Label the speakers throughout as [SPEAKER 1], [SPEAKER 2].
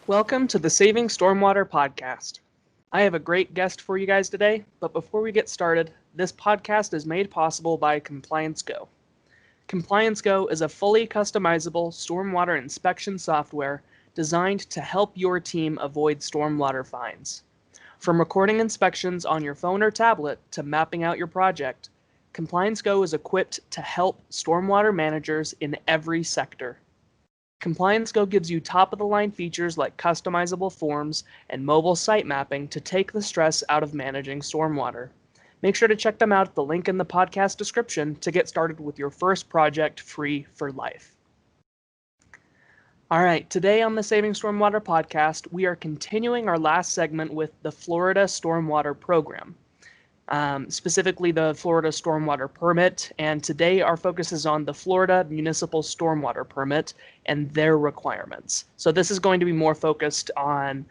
[SPEAKER 1] Welcome to the Saving Stormwater podcast. I have a great guest for you guys today, but before we get started, this podcast is made possible by ComplianceGO. ComplianceGO is a fully customizable stormwater inspection software designed to help your team avoid stormwater fines. From recording inspections on your phone or tablet to mapping out your project, ComplianceGO is equipped to help stormwater managers in every sector. ComplianceGO gives you top-of-the-line features like customizable forms and mobile site mapping to take the stress out of managing stormwater. Make sure to check them out at the link in the podcast description to get started with your first project free for life. All right, today on the Saving Stormwater podcast, we are continuing our last segment with the Florida Stormwater Program. Specifically the Florida Stormwater Permit, and today our focus is on the Florida Municipal Stormwater Permit and their requirements. So this is going to be more focused on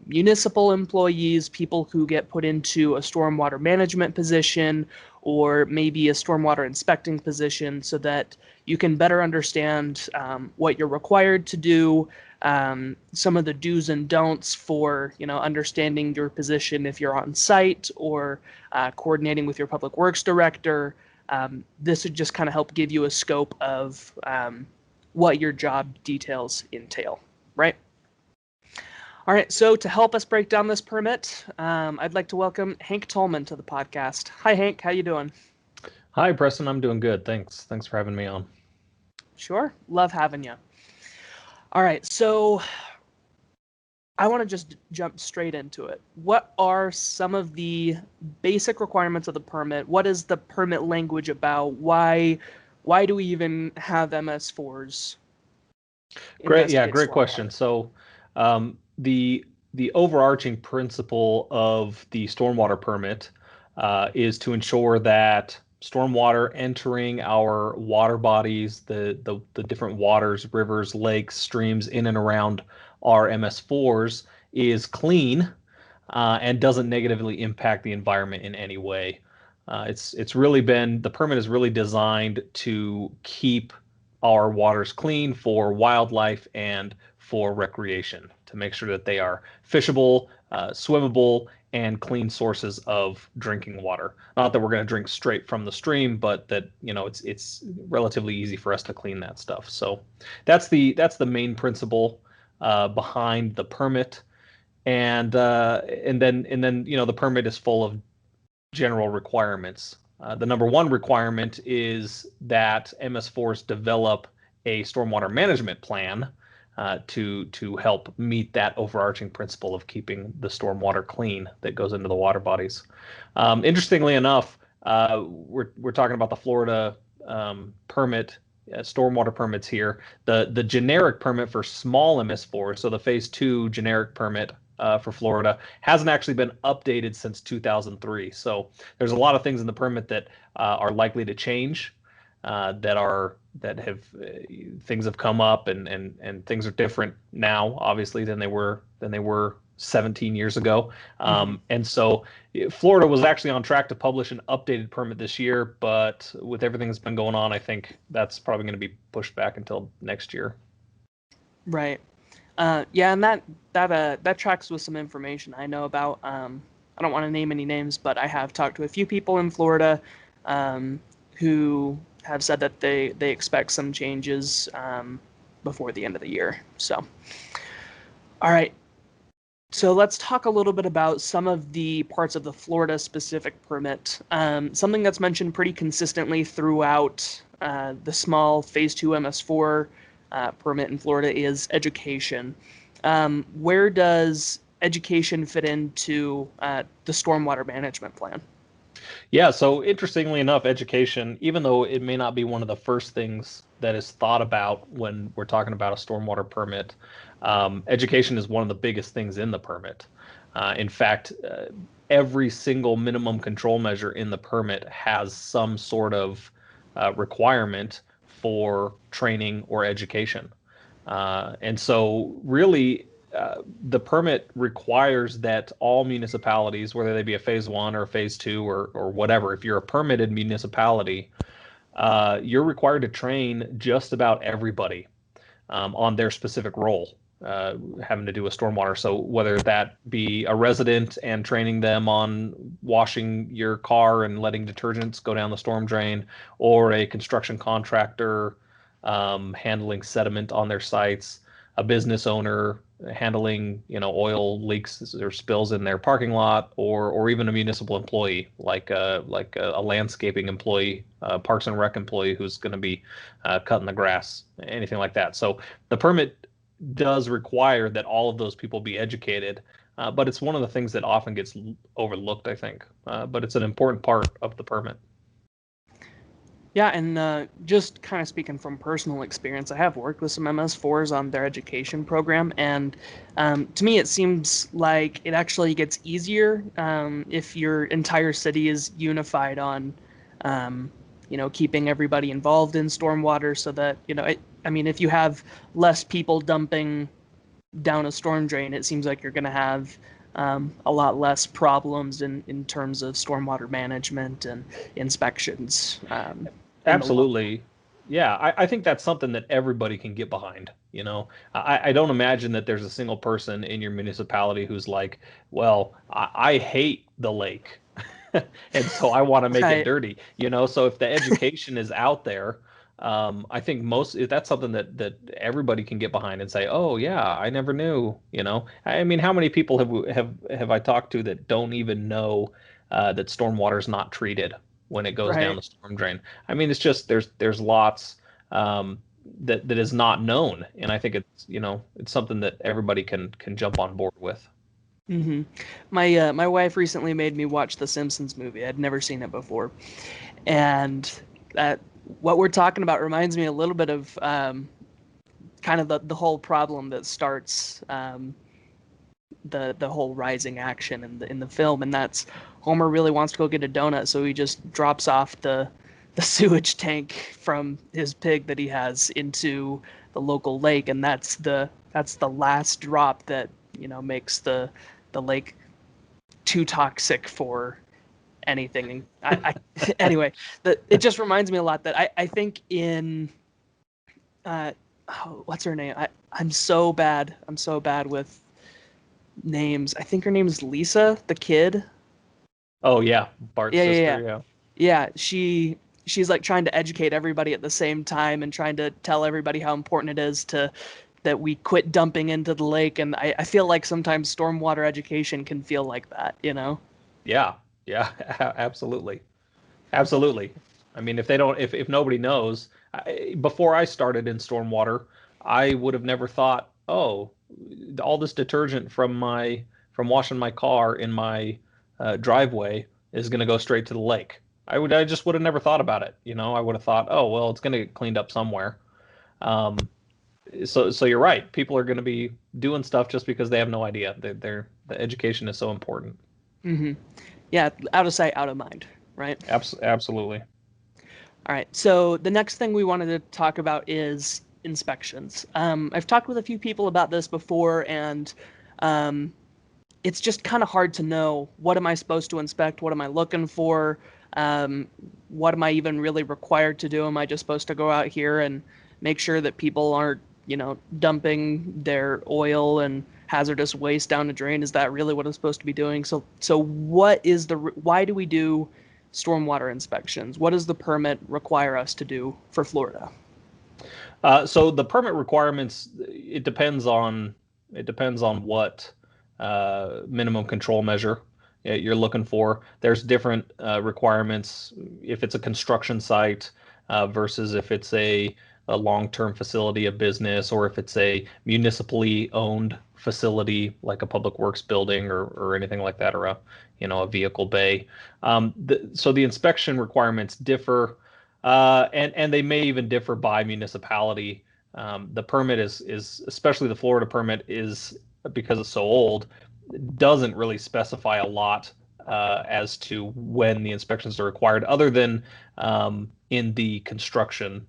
[SPEAKER 1] municipal employees, people who get put into a stormwater management position or maybe a stormwater inspecting position so that you can better understand what you're required to do, some of the do's and don'ts for understanding your position if you're on site or coordinating with your public works director. This would just kind of help give you a scope of what your job details entail, right? All right, so to help us break down this permit, I'd like to welcome Hank Tolman to the podcast. Hi, Hank. How you doing?
[SPEAKER 2] Hi, Preston. I'm doing good. Thanks for having me on.
[SPEAKER 1] Sure. Love having you. All right, so I want to just jump straight into it. What are some of the basic requirements of the permit? What is the permit language about? Why do we even have MS4s?
[SPEAKER 2] Great question. So the overarching principle of the stormwater permit is to ensure that stormwater entering our water bodies, the different waters, rivers, lakes, streams in and around our MS4s is clean and doesn't negatively impact the environment in any way. The permit is really designed to keep our waters clean for wildlife and for recreation, to make sure that they are fishable, swimmable, and clean sources of drinking water. Not that we're going to drink straight from the stream, but that it's relatively easy for us to clean that stuff. So that's the main principle behind the permit, and then the permit is full of general requirements. The number one requirement is that MS4s develop a stormwater management plan to help meet that overarching principle of keeping the stormwater clean that goes into the water bodies. Interestingly enough, we're talking about the Florida permit, stormwater permits here. The generic permit for small MS4, so the Phase II generic permit for Florida, hasn't actually been updated since 2003. So there's a lot of things in the permit that are likely to change. Things have come up and things are different now, obviously, than they were 17 years ago. And so Florida was actually on track to publish an updated permit this year, but with everything that's been going on, I think that's probably going to be pushed back until next year.
[SPEAKER 1] Right. Yeah, and that tracks with some information I know about. I don't want to name any names, but I have talked to a few people in Florida who have said that they expect some changes before the end of the year. So, all right. So let's talk a little bit about some of the parts of the Florida specific permit. Something that's mentioned pretty consistently throughout the small Phase II MS4 permit in Florida is education. Where does education fit into the stormwater management plan?
[SPEAKER 2] Yeah, so interestingly enough, education, even though it may not be one of the first things that is thought about when we're talking about a stormwater permit, education is one of the biggest things in the permit. In fact, every single minimum control measure in the permit has some sort of requirement for training or education. And so really, the permit requires that all municipalities, whether they be a Phase I or a Phase II or whatever, if you're a permitted municipality, you're required to train just about everybody on their specific role. having to do with stormwater. So whether that be a resident and training them on washing your car and letting detergents go down the storm drain, or a construction contractor handling sediment on their sites, a business owner handling oil leaks or spills in their parking lot, or even a municipal employee like a landscaping employee, Parks and Rec employee who's going to be cutting the grass, anything like that. So the permit does require that all of those people be educated, but it's one of the things that often gets overlooked, I think. But it's an important part of the permit.
[SPEAKER 1] Yeah, and just kind of speaking from personal experience, I have worked with some MS4s on their education program, and to me it seems like it actually gets easier if your entire city is unified on, keeping everybody involved in stormwater, so that, if you have less people dumping down a storm drain, it seems like you're going to have a lot less problems in terms of stormwater management and inspections.
[SPEAKER 2] Absolutely. Yeah, I think that's something that everybody can get behind. I don't imagine that there's a single person in your municipality who's like, well, I hate the lake. And so I want to make it dirty. So if the education is out there, I think that's something that everybody can get behind and say, oh yeah, I never knew. I mean, how many people have I talked to that don't even know that stormwater is not treated when it goes down the storm drain? I mean, it's just there's lots that is not known, and I think it's something that everybody can jump on board with.
[SPEAKER 1] Mm-hmm. My wife recently made me watch the Simpsons movie. I'd never seen it before, and what we're talking about reminds me a little bit of kind of the whole problem that starts the whole rising action in the film, and that's Homer really wants to go get a donut, so he just drops off the sewage tank from his pig that he has into the local lake, and that's the last drop that makes the lake too toxic for anything. Anyway, it just reminds me a lot that I think in what's her name? I'm so bad with names. I think her name is Lisa, the kid.
[SPEAKER 2] Oh yeah, Bart's sister.
[SPEAKER 1] Yeah. She's like trying to educate everybody at the same time and trying to tell everybody how important it is that we quit dumping into the lake. And I feel like sometimes stormwater education can feel like that,
[SPEAKER 2] Yeah, absolutely. Absolutely. I mean, if nobody knows, before I started in stormwater, I would have never thought, oh, all this detergent from washing my car in my driveway is going to go straight to the lake. I just would have never thought about it. I would have thought, oh, well, it's going to get cleaned up somewhere. So you're right. People are going to be doing stuff just because they have no idea. The education is so important.
[SPEAKER 1] Mm-hmm. Yeah, out of sight, out of mind, right?
[SPEAKER 2] Absolutely.
[SPEAKER 1] All right. So the next thing we wanted to talk about is inspections. I've talked with a few people about this before, and it's just kind of hard to know, what am I supposed to inspect? What am I looking for? What am I even really required to do? Am I just supposed to go out here and make sure that people aren't, dumping their oil and hazardous waste down the drain? Is that really what I'm supposed to be doing? So why do we do stormwater inspections? What does the permit require us to do for Florida?
[SPEAKER 2] So the permit requirements, it depends on what minimum control measure you're looking for. There's different requirements if it's a construction site versus if it's a long-term facility, a business, or if it's a municipally owned facility like a public works building or anything like that, or a vehicle bay. So the inspection requirements differ, and they may even differ by municipality. The permit is especially the Florida permit is, because it's so old, doesn't really specify a lot as to when the inspections are required, other than in the construction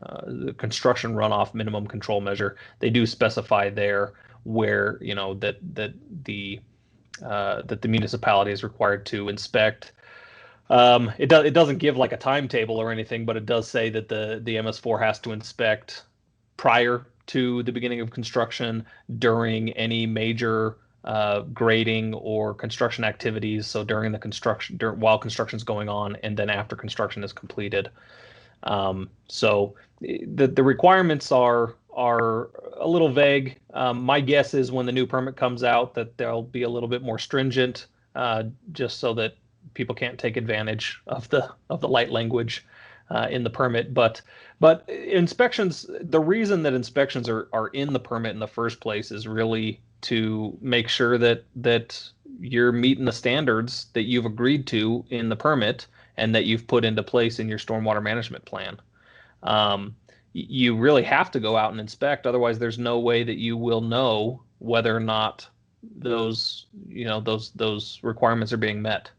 [SPEAKER 2] runoff minimum control measure. They do specify there where that the municipality is required to inspect. It doesn't give like a timetable or anything, but it does say that the MS4 has to inspect prior to the beginning of construction during any major grading or construction activities. So during the construction, while construction is going on, and then after construction is completed. So the requirements are a little vague. My guess is when the new permit comes out that they'll be a little bit more stringent, just so that people can't take advantage of the light language in the permit. But inspections, the reason that inspections are in the permit in the first place is really to make sure that you're meeting the standards that you've agreed to in the permit and that you've put into place in your stormwater management plan. You really have to go out and inspect, otherwise there's no way that you will know whether or not those requirements are being met.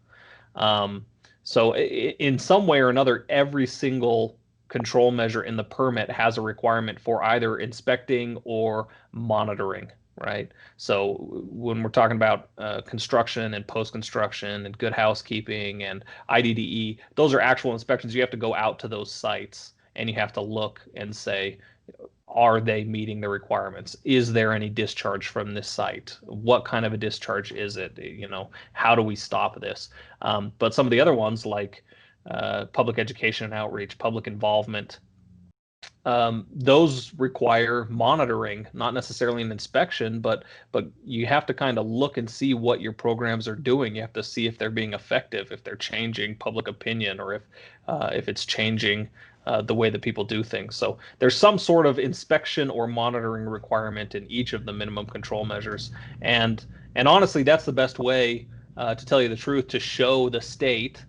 [SPEAKER 2] So in some way or another, every single control measure in the permit has a requirement for either inspecting or monitoring, right? So when we're talking about construction and post-construction and good housekeeping and IDDE, those are actual inspections. You have to go out to those sites and you have to look and say, are they meeting the requirements? Is there any discharge from this site? What kind of a discharge is it? How do we stop this? But some of the other ones, like public education and outreach, public involvement, those require monitoring, not necessarily an inspection, but you have to kind of look and see what your programs are doing. You have to see if they're being effective, if they're changing public opinion, or if it's changing the way that people do things. So there's some sort of inspection or monitoring requirement in each of the minimum control measures. And honestly, that's the best way, to tell you the truth, to show the state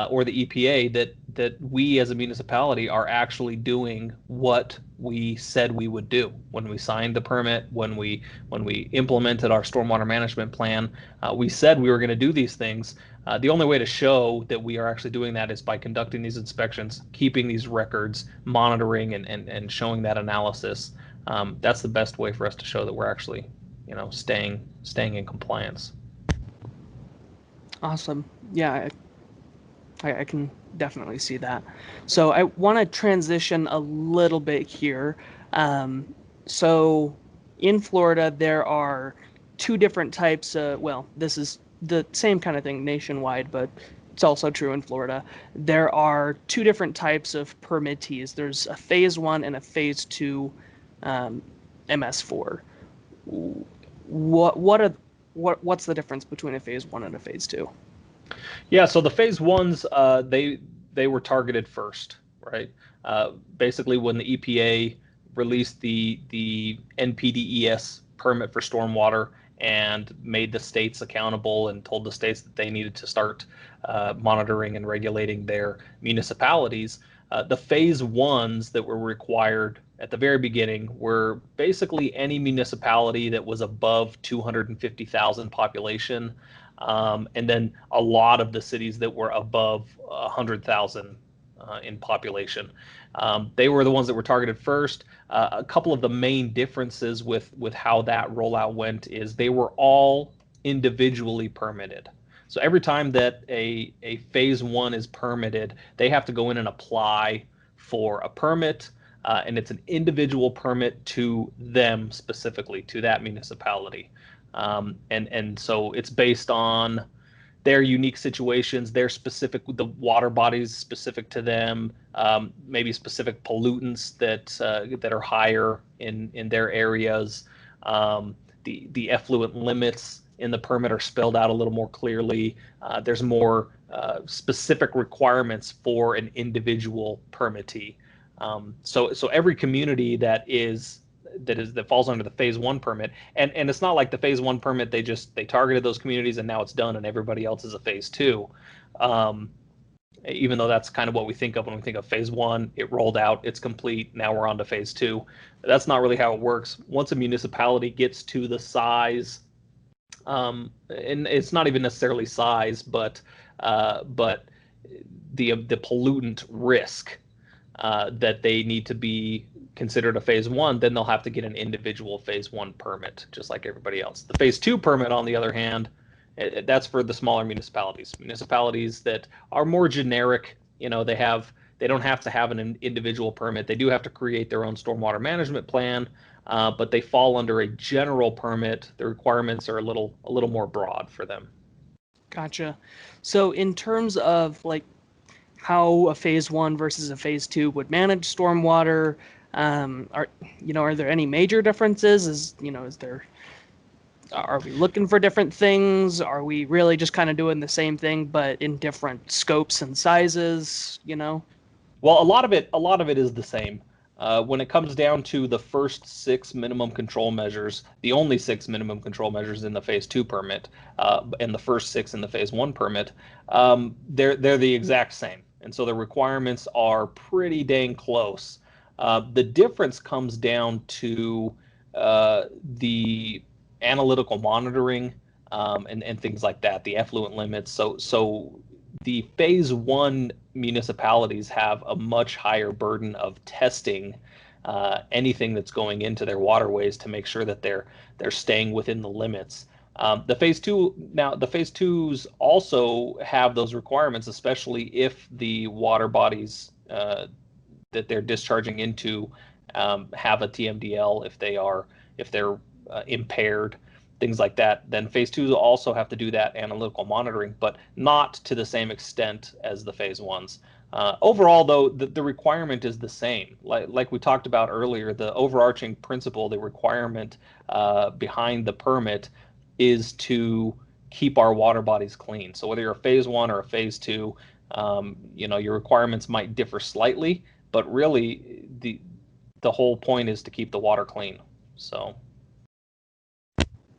[SPEAKER 2] or the EPA that we as a municipality are actually doing what we said we would do when we signed the permit, when we implemented our stormwater management plan. We said we were going to do these things. The only way to show that we are actually doing that is by conducting these inspections, keeping these records, monitoring, and showing that analysis. That's the best way for us to show that we're actually, staying in compliance.
[SPEAKER 1] Awesome. Yeah, I can definitely see that. So I want to transition a little bit here. So in Florida, there are two different types of, well, this is the same kind of thing nationwide, but it's also true in Florida. There are two different types of permittees. There's a Phase 1 and a Phase 2 MS4. What's the difference between a Phase 1 and a Phase 2?
[SPEAKER 2] Yeah, so the Phase 1s, they were targeted first, right? Basically, when the EPA released the NPDES permit for stormwater and made the states accountable and told the states that they needed to start monitoring and regulating their municipalities, the Phase 1s that were required at the very beginning were basically any municipality that was above 250,000 population. And then a lot of the cities that were above 100,000 in population. They were the ones that were targeted first. A couple of the main differences with how that rollout went is they were all individually permitted. So every time that a Phase 1 is permitted, they have to go in and apply for a permit, and it's an individual permit to them specifically, to that municipality. And so it's based on their unique situations, their specific, the water bodies specific to them, maybe specific pollutants that are higher in their areas. The effluent limits in the permit are spelled out a little more clearly. There's more specific requirements for an individual permittee. So every community that falls under the Phase 1 permit, and it's not like the Phase 1 permit they targeted those communities and now it's done and everybody else is a Phase 2. Even though that's kind of what we think of when we think of Phase 1, it rolled out, it's complete, now we're on to Phase 2. That's not really how it works. Once a municipality gets to the size, and it's not even necessarily size, but the pollutant risk that they need to be considered a Phase 1, then they'll have to get an individual Phase 1 permit, just like everybody else. The Phase 2 permit, on the other hand, that's for the smaller municipalities that are more generic. They have They don't have to have an individual permit. They do have to create their own stormwater management plan, but they fall under a general permit. The requirements are a little more broad for them.
[SPEAKER 1] Gotcha. So in terms of like how a phase one versus a phase two would manage stormwater, are there any major differences? Are we looking for different things? Are we really just kind of doing the same thing but in different scopes and sizes?
[SPEAKER 2] Well, a lot of it is the same. When it comes down to the first 6 minimum control measures, the only 6 minimum control measures in the phase 2 permit, and the first 6 in the phase 1 permit, they're the exact same, and so the requirements are pretty dang close. The difference comes down to the analytical monitoring, and things like that, the effluent limits. So the phase 1 municipalities have a much higher burden of testing anything that's going into their waterways to make sure that they're staying within the limits. The phase 2s also have those requirements, especially if the water bodies that they're discharging into have a TMDL, if they're impaired, things like that. Then phase 2s also have to do that analytical monitoring, but not to the same extent as the phase 1s. Overall, though, the requirement is the same. Like we talked about earlier, the overarching principle, the requirement behind the permit is to keep our water bodies clean. So whether you're a phase 1 or a phase 2, your requirements might differ slightly, but really the whole point is to keep the water clean. So.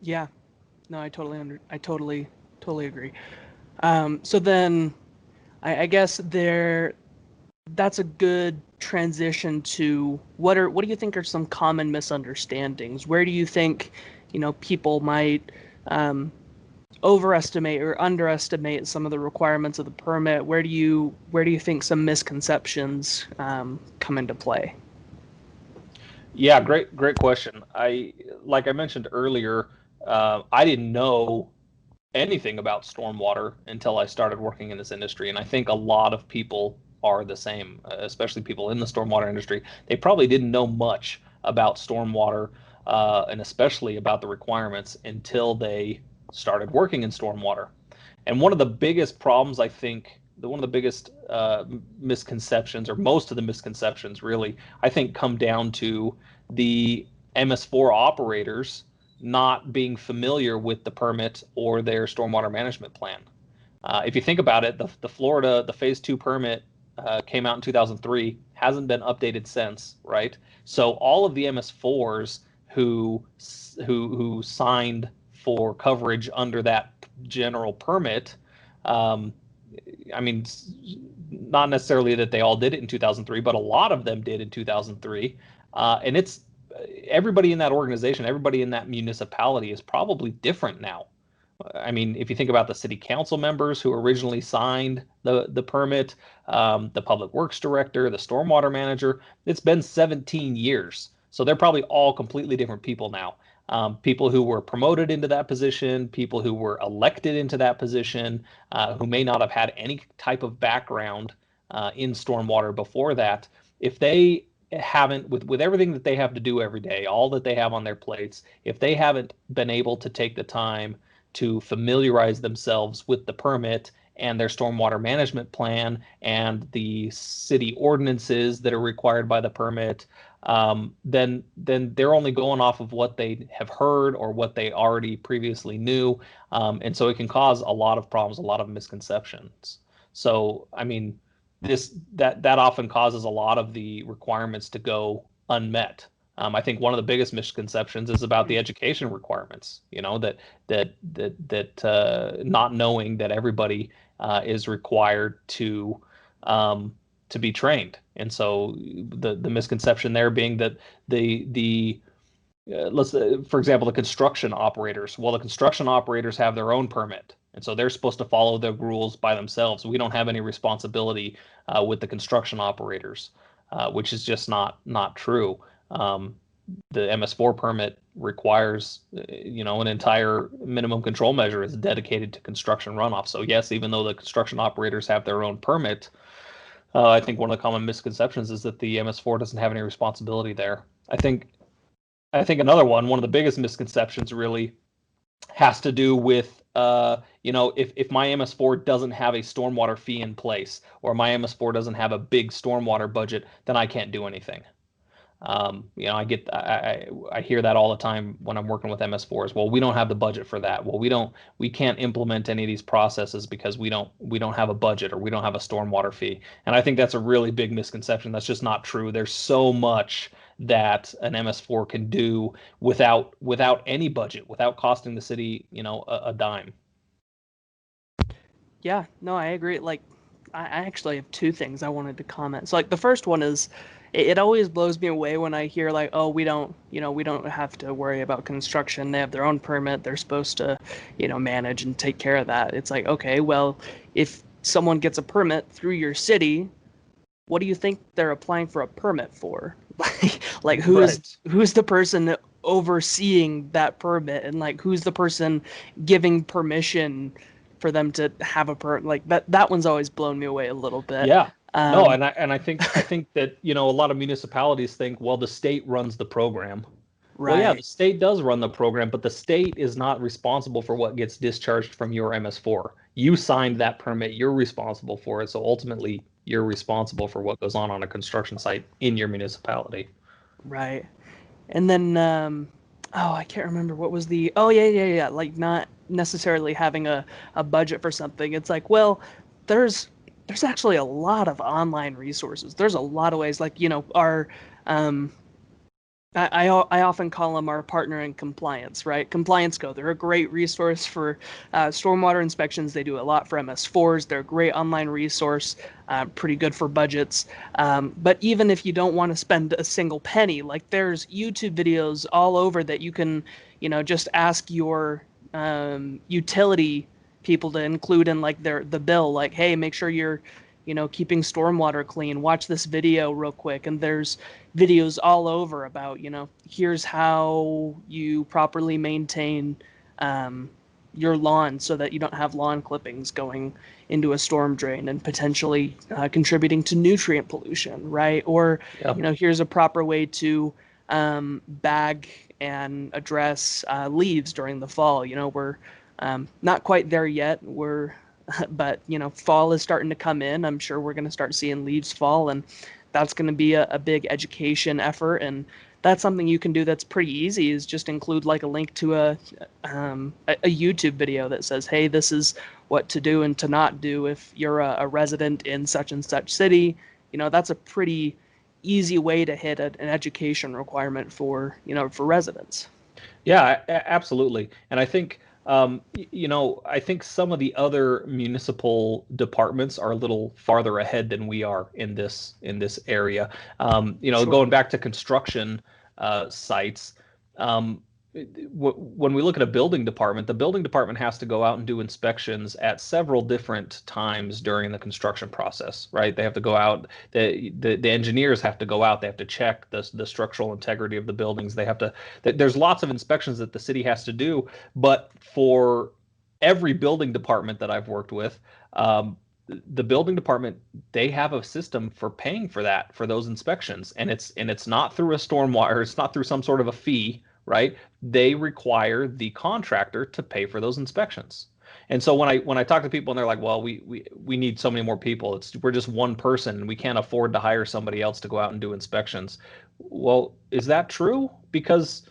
[SPEAKER 1] Yeah, no, I totally agree. So then, I guess that's a good transition to what do you think are some common misunderstandings? Where do you think, people might overestimate or underestimate some of the requirements of the permit? Where do you think some misconceptions come into play?
[SPEAKER 2] Yeah, great question. Like I mentioned earlier, I didn't know anything about stormwater until I started working in this industry, and I think a lot of people are the same, especially people in the stormwater industry. They probably didn't know much about stormwater, and especially about the requirements until they started working in stormwater. And one of the biggest problems, I think, one of the biggest misconceptions, or most of the misconceptions really, I think, come down to the MS4 operators not being familiar with the permit or their stormwater management plan. If you think about it, the Florida, the phase 2 permit came out in 2003, hasn't been updated since, right? So all of the MS4s who signed for coverage under that general permit, I mean, not necessarily that they all did it in 2003, but a lot of them did in 2003. And it's everybody in that organization, everybody in that municipality is probably different now. I mean, if you think about the city council members who originally signed the permit, the public works director, the stormwater manager, it's been 17 years. So they're probably all completely different people now. People who were promoted into that position, people who were elected into that position, who may not have had any type of background in stormwater before that. If they haven't, with everything that they have to do every day, all that they have on their plates, if they haven't been able to take the time to familiarize themselves with the permit and their stormwater management plan and the city ordinances that are required by the permit, then they're only going off of what they have heard or what they already previously knew, and so it can cause a lot of problems, a lot of misconceptions. So, I mean, that often causes a lot of the requirements to go unmet. I think one of the biggest misconceptions is about the education requirements. That not knowing that everybody is required to be trained, and so the misconception there being that let's for example, the construction operators. Well, the construction operators have their own permit, and so they're supposed to follow the rules by themselves. We don't have any responsibility with the construction operators, which is just not true. The MS4 permit requires, an entire minimum control measure is dedicated to construction runoff. So yes, even though the construction operators have their own permit, I think one of the common misconceptions is that the MS4 doesn't have any responsibility there. I think another one of the biggest misconceptions really has to do with, if my MS4 doesn't have a stormwater fee in place, or my MS4 doesn't have a big stormwater budget, then I can't do anything. I hear that all the time when I'm working with MS4s. Well, we don't have the budget for that. Well, we can't implement any of these processes because we don't have a budget, or we don't have a stormwater fee. And I think that's a really big misconception. That's just not true. There's so much that an MS4 can do without any budget, without costing the city, a dime.
[SPEAKER 1] Yeah, no, I agree. Like, I actually have two things I wanted to comment. So, like, the first one is, it always blows me away when I hear, like, oh, we don't have to worry about construction. They have their own permit. They're supposed to, manage and take care of that. It's like, okay, well, if someone gets a permit through your city, what do you think they're applying for a permit for? Like who's the person overseeing that permit, and like who's the person giving permission for them to have a permit? Like that one's always blown me away a little bit.
[SPEAKER 2] Yeah. No, and I think that a lot of municipalities think, well, the state runs the program.
[SPEAKER 1] Right.
[SPEAKER 2] Well, yeah, the state does run the program, but the state is not responsible for what gets discharged from your MS4. You signed that permit, you're responsible for it. So ultimately, you're responsible for what goes on a construction site in your municipality.
[SPEAKER 1] Right. And then, I can't remember what was the, oh, yeah. Like not necessarily having a budget for something. It's like, well, there's actually a lot of online resources. There's a lot of ways, like, our, I often call them our partner in compliance, right? ComplianceGO. They're a great resource for stormwater inspections. They do a lot for MS4s. They're a great online resource, pretty good for budgets. But even if you don't want to spend a single penny, like there's YouTube videos all over that you can, just ask your utility people to include in like the bill. Like, hey, make sure you're keeping stormwater clean. Watch this video real quick. And there's videos all over about, here's how you properly maintain your lawn so that you don't have lawn clippings going into a storm drain and potentially contributing to nutrient pollution, right? Or,
[SPEAKER 2] Yep.
[SPEAKER 1] Here's a proper way to bag and address leaves during the fall. We're not quite there yet. But fall is starting to come in. I'm sure we're going to start seeing leaves fall, and that's going to be a big education effort. And that's something you can do that's pretty easy, is just include like a link to a YouTube video that says, hey, this is what to do and to not do if you're a resident in such and such city. That's a pretty easy way to hit an education requirement for residents.
[SPEAKER 2] Yeah, absolutely. And I think I think some of the other municipal departments are a little farther ahead than we are in this area. Sure. Going back to construction sites, when we look at a building department, the building department has to go out and do inspections at several different times during the construction process, right? They have to go out, the engineers have to go out, they have to check the structural integrity of the buildings. There's lots of inspections that the city has to do, but for every building department that I've worked with, the building department, they have a system for paying for those inspections, and it's not through a stormwater, it's not through some sort of a fee, right? They require the contractor to pay for those inspections. And so when I talk to people and they're like, well, we need so many more people, we're just one person and we can't afford to hire somebody else to go out and do inspections. Well, is that true? Because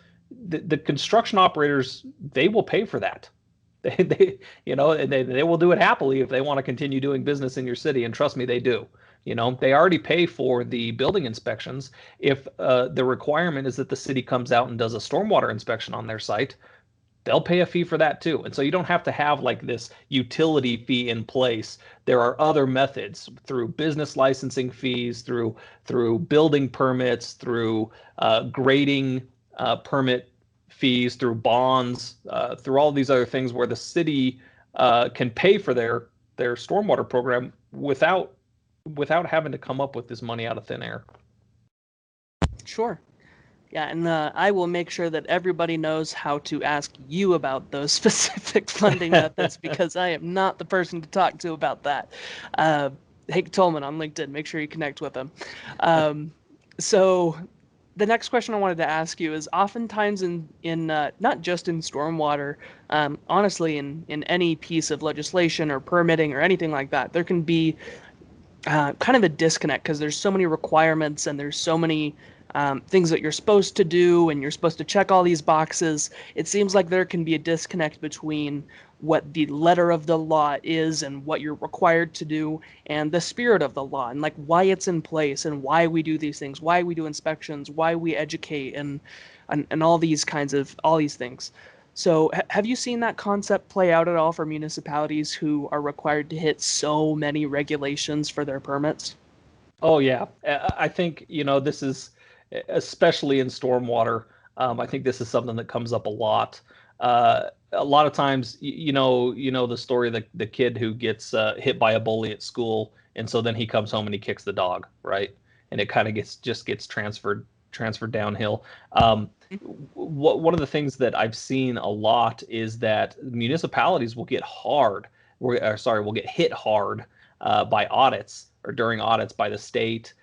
[SPEAKER 2] the construction operators, they will pay for that. And they will do it happily if they want to continue doing business in your city. And trust me, they do. They already pay for the building inspections. If the requirement is that the city comes out and does a stormwater inspection on their site, they'll pay a fee for that too. And so you don't have to have like this utility fee in place. There are other methods, through business licensing fees, through building permits, through grading permit fees, through bonds, through all these other things where the city can pay for their stormwater program without having to come up with this money out of thin air.
[SPEAKER 1] Sure. Yeah, and I will make sure that everybody knows how to ask you about those specific funding methods, because I am not the person to talk to about that. Hank Tolman on LinkedIn. Make sure you connect with him. So the next question I wanted to ask you is oftentimes in not just in stormwater, honestly, in any piece of legislation or permitting or anything like that, there can be kind of a disconnect because there's so many requirements and there's so many things that you're supposed to do and you're supposed to check all these boxes. It seems like there can be a disconnect between what the letter of the law is and what you're required to do and the spirit of the law and like why it's in place and why we do these things, why we do inspections, why we educate and all these kinds of all these things. So have you seen that concept play out at all for municipalities who are required to hit so many regulations for their permits?
[SPEAKER 2] Oh yeah, I think this is especially in stormwater. I think this is something that comes up a lot of times. The story of the kid who gets hit by a bully at school, and so then he comes home and he kicks the dog, right? And it kind of gets transferred downhill. One of the things that I've seen a lot is that municipalities will get will get hit hard by audits or during audits by the state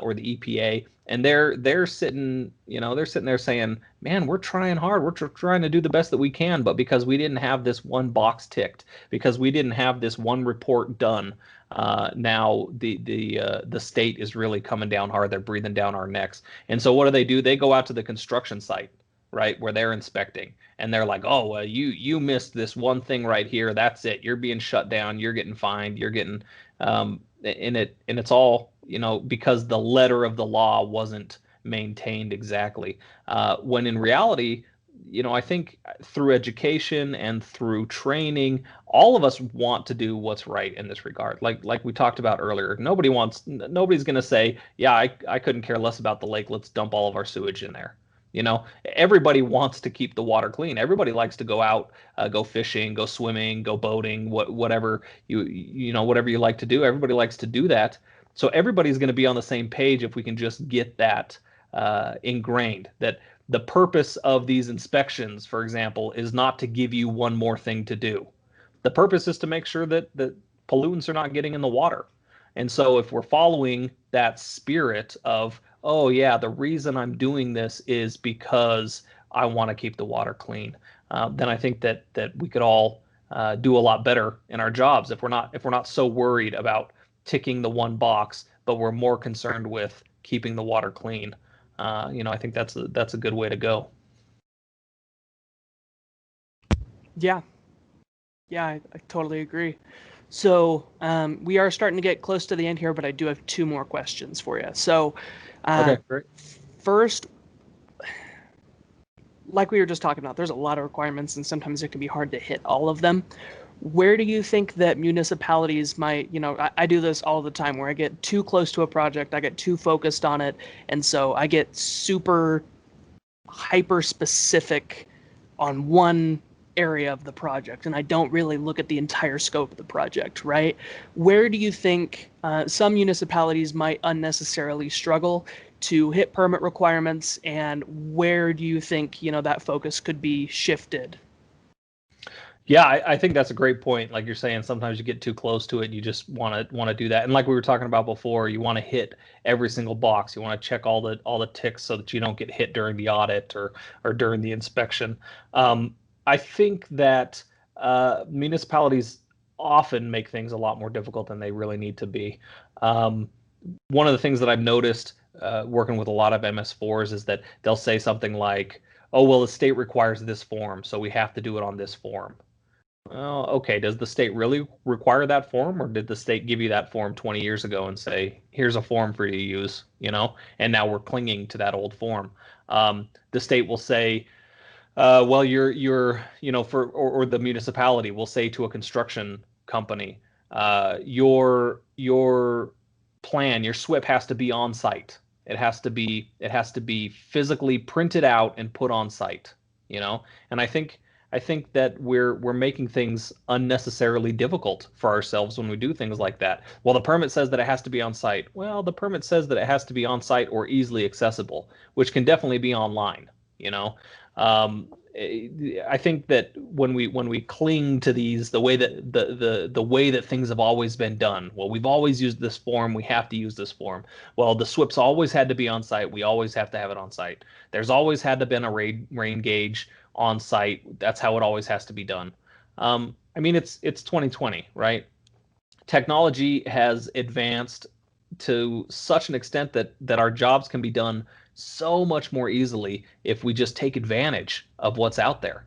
[SPEAKER 2] or the EPA, and they're sitting there saying, "Man, we're trying hard. We're trying to do the best that we can, but because we didn't have this one box ticked, because we didn't have this one report done, now the state is really coming down hard. They're breathing down our necks." And so what do? They go out to the construction site, right, where they're inspecting, and they're like, "Oh, well, you missed this one thing right here. That's it. You're being shut down. You're getting fined. You're getting and it's all because the letter of the law wasn't maintained exactly. When in reality, I think through education and through training, all of us want to do what's right in this regard. Like we talked about earlier, nobody's going to say, "Yeah, I couldn't care less about the lake. Let's dump all of our sewage in there." Everybody wants to keep the water clean. Everybody likes to go out, go fishing, go swimming, go boating, whatever whatever you like to do. Everybody likes to do that. So everybody's going to be on the same page if we can just get that ingrained. That the purpose of these inspections, for example, is not to give you one more thing to do. The purpose is to make sure that the pollutants are not getting in the water. And so if we're following that spirit of, oh yeah, the reason I'm doing this is because I want to keep the water clean, then I think that we could all do a lot better in our jobs if we're not so worried about ticking the one box, but we're more concerned with keeping the water clean. I think that's a good way to go.
[SPEAKER 1] Yeah, I totally agree. So we are starting to get close to the end here, but I do have two more questions for you. So
[SPEAKER 2] okay, great.
[SPEAKER 1] First, like we were just talking about, there's a lot of requirements and sometimes it can be hard to hit all of them. Where do you think that municipalities might, I do this all the time where I get too close to a project, I get too focused on it, and so I get super hyper specific on one area of the project and I don't really look at the entire scope of the project, right? Where do you think some municipalities might unnecessarily struggle to hit permit requirements, and where do you think that focus could be shifted?
[SPEAKER 2] Yeah, I think that's a great point. Like you're saying, sometimes you get too close to it and you just want to do that. And like we were talking about before, you want to hit every single box. You want to check all the ticks so that you don't get hit during the audit or during the inspection. I think that municipalities often make things a lot more difficult than they really need to be. One of the things that I've noticed working with a lot of MS4s is that they'll say something like, "Oh, well, the state requires this form, so we have to do it on this form." Well, okay, does the state really require that form, or did the state give you that form 20 years ago and say, "Here's a form for you to use," and now we're clinging to that old form? The state will say, well, or the municipality will say to a construction company, your plan, your SWIP has to be on site. It has to be physically printed out and put on site, And I think that we're making things unnecessarily difficult for ourselves when we do things like that. Well, the permit says that it has to be on site. Well, the permit says that it has to be on site or easily accessible, which can definitely be online, you know. I think that when we cling to these, the way that the way that things have always been done, well, we've always used this form, we have to use this form. Well, the SWIP's always had to be on site, we always have to have it on site. There's always had to been a rain gauge on site. That's how it always has to be done. I mean, it's 2020, right? Technology has advanced to such an extent that our jobs can be done so much more easily if we just take advantage of what's out there,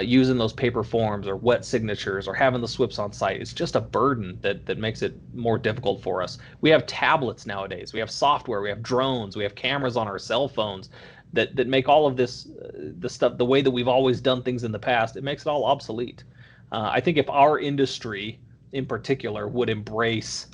[SPEAKER 2] using those paper forms or wet signatures or having the SWIPs on site. It's just a burden that makes it more difficult for us. We have tablets nowadays, we have software, we have drones, we have cameras on our cell phones that make all of this, the stuff, the way that we've always done things in the past, it makes it all obsolete. I think if our industry in particular would embrace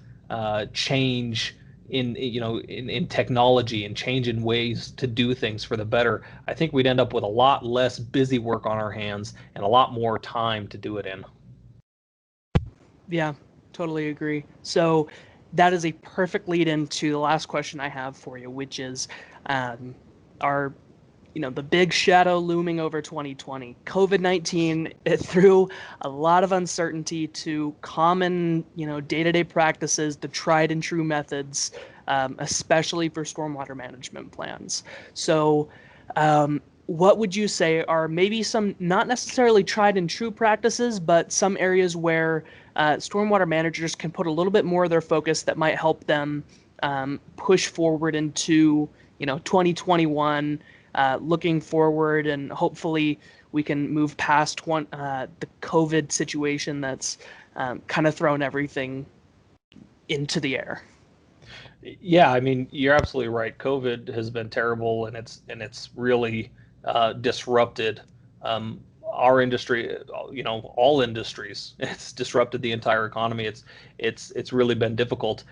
[SPEAKER 2] change in technology and change in ways to do things for the better, I think we'd end up with a lot less busy work on our hands and a lot more time to do it in.
[SPEAKER 1] Yeah, totally agree. So that is a perfect lead into the last question I have for you, which is our the big shadow looming over 2020. COVID-19, it threw a lot of uncertainty to common, day-to-day practices, the tried and true methods, especially for stormwater management plans. So what would you say are maybe some not necessarily tried and true practices, but some areas where stormwater managers can put a little bit more of their focus that might help them push forward into 2021, looking forward, and hopefully we can move past the COVID situation that's kind of thrown everything into the air.
[SPEAKER 2] Yeah, I mean, you're absolutely right. COVID has been terrible, and it's really disrupted our industry. All industries. It's disrupted the entire economy. It's really been difficult.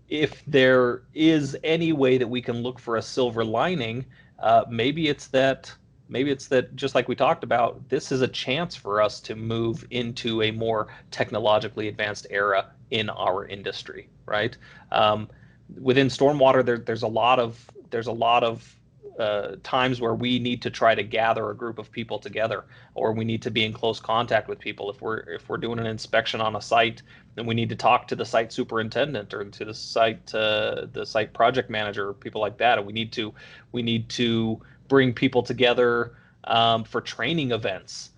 [SPEAKER 2] If there is any way that we can look for a silver lining, maybe it's that just like we talked about, this is a chance for us to move into a more technologically advanced era in our industry, right? Within stormwater, there's a lot of times where we need to try to gather a group of people together, or we need to be in close contact with people. If we're doing an inspection on a site, then we need to talk to the site superintendent or to the site project manager, people like that. And we need to bring people together for training events,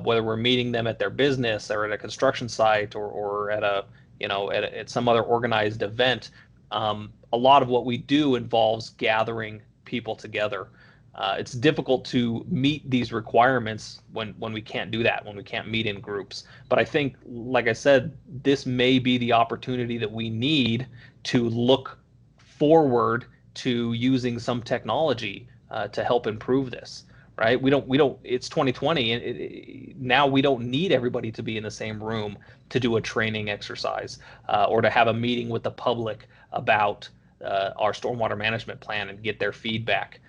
[SPEAKER 2] whether we're meeting them at their business or at a construction site or at at some other organized event. A lot of what we do involves gathering people together. It's difficult to meet these requirements when we can't do that, when we can't meet in groups. But I think, like I said, this may be the opportunity that we need to look forward to using some technology to help improve this. Right? We don't. It's 2020, now we don't need everybody to be in the same room to do a training exercise or to have a meeting with the public about our stormwater management plan and get their feedback.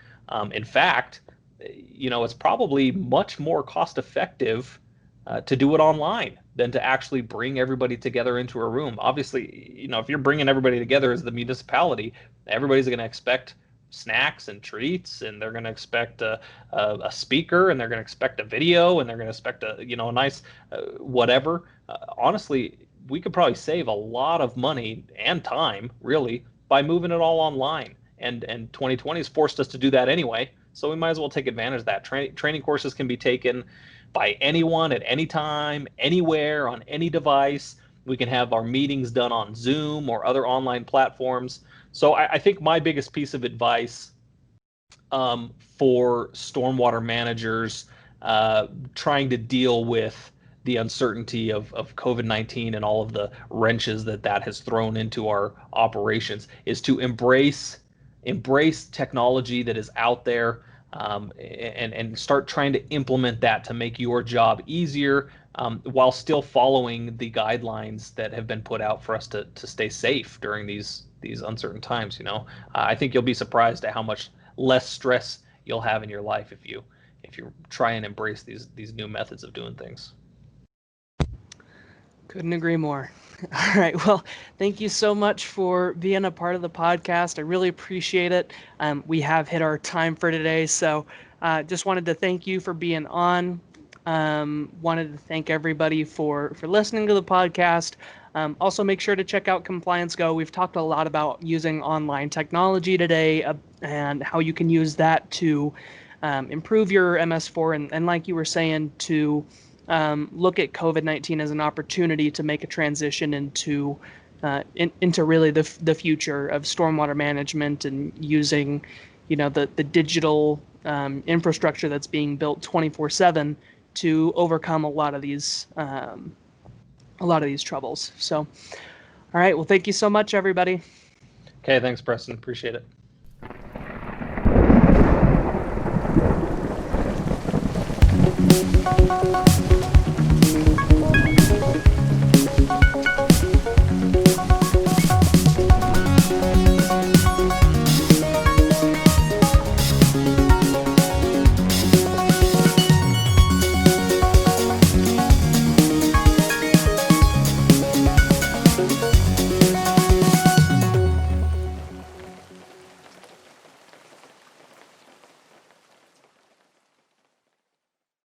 [SPEAKER 2] In fact, it's probably much more cost effective to do it online than to actually bring everybody together into a room. Obviously, if you're bringing everybody together as the municipality, everybody's going to expect snacks and treats, and they're going to expect a speaker, and they're going to expect a video, and they're going to expect a nice whatever. Honestly, we could probably save a lot of money and time, really, by moving it all online. And 2020 has forced us to do that anyway, so we might as well take advantage of that. Training courses can be taken by anyone at any time, anywhere, on any device. We can have our meetings done on Zoom or other online platforms. So I think my biggest piece of advice for stormwater managers trying to deal with the uncertainty of COVID-19 and all of the wrenches that has thrown into our operations is to embrace technology that is out there, and start trying to implement that to make your job easier, while still following the guidelines that have been put out for us to stay safe during these uncertain times. I think you'll be surprised at how much less stress you'll have in your life if you try and embrace these new methods of doing things.
[SPEAKER 1] Couldn't agree more. All right. Well, thank you so much for being a part of the podcast. I really appreciate it. We have hit our time for today, so Just wanted to thank you for being on. Wanted to thank everybody for listening to the podcast. Also, make sure to check out ComplianceGO. We've talked a lot about using online technology today and how you can use that to improve your MS4 and like you were saying, to look at COVID-19 as an opportunity to make a transition into really the future of stormwater management and using, the digital infrastructure that's being built 24/7 to overcome a lot of these troubles. So, all right. Well, thank you so much, everybody.
[SPEAKER 2] Okay. Thanks, Preston. Appreciate it.